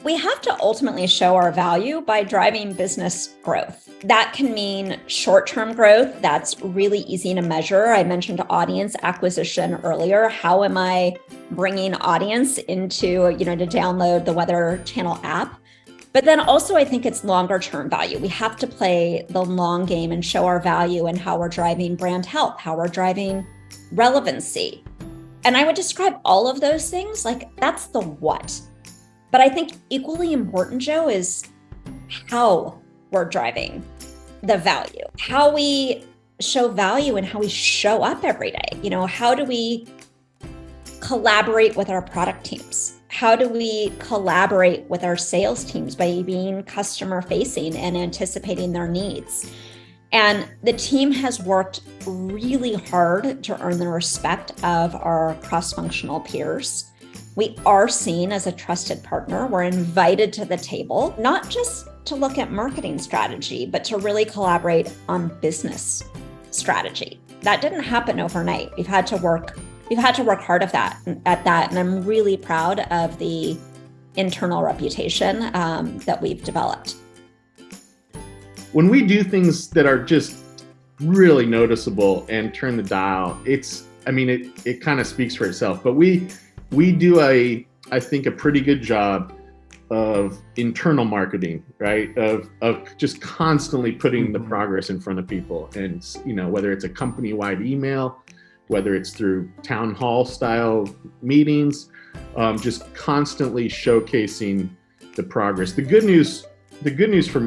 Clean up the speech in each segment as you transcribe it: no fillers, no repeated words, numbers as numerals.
We have to ultimately show our value by driving business growth. That can mean short-term growth. That's really easy to measure. I mentioned audience acquisition earlier. How am I bringing audience into, to download the Weather Channel app? But then also, I think it's longer-term value. We have to play the long game and show our value and how we're driving brand health, how we're driving relevancy. And I would describe all of those things like that's the what. But I think equally important, Joe, is how we're driving the value, how we show value and how we show up every day. How do we collaborate with our product teams? How do we collaborate with our sales teams by being customer facing and anticipating their needs? And the team has worked really hard to earn the respect of our cross-functional peers. We are seen as a trusted partner. We're invited to the table, not just to look at marketing strategy, but to really collaborate on business strategy. That didn't happen overnight. We've had to work hard at that. And I'm really proud of the internal reputation that we've developed. When we do things that are just really noticeable and turn the dial, it kind of speaks for itself. But we do I think a pretty good job of internal marketing, right? Of just constantly putting the progress in front of people. And, whether it's a company-wide email, whether it's through town hall style meetings, just constantly showcasing the progress. The good news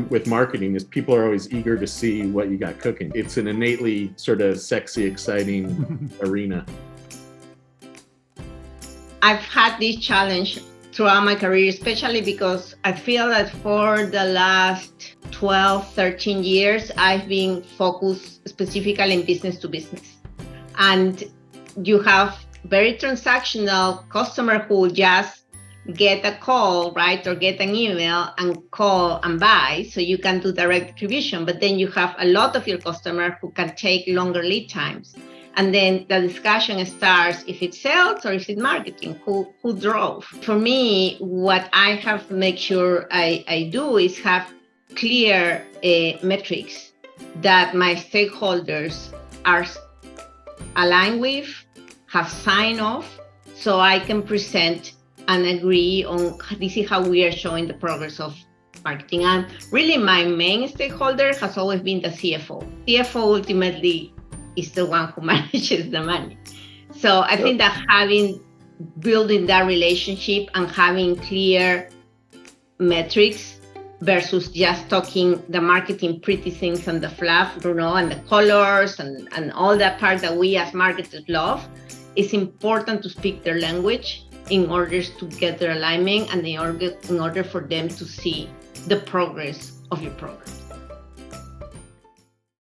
with marketing is people are always eager to see what you got cooking. It's an innately sort of sexy, exciting arena. I've had this challenge throughout my career, especially because I feel that for the last 12, 13 years, I've been focused specifically in business to business. And you have very transactional customer who just get a call, right? Or get an email and call and buy. So you can do direct distribution, but then you have a lot of your customers who can take longer lead times. And then the discussion starts if it's sales or if it's marketing, who drove. For me, what I have to make sure I do is have clear metrics that my stakeholders are aligned with, have signed off, so I can present and agree on this is how we are showing the progress of marketing. And really my main stakeholder has always been the CFO. CFO ultimately is the one who manages the money. So I think that building that relationship and having clear metrics versus just talking the marketing pretty things and the fluff, and the colors and all that part that we as marketers love, it's important to speak their language in order to get their alignment and in order for them to see the progress of your program.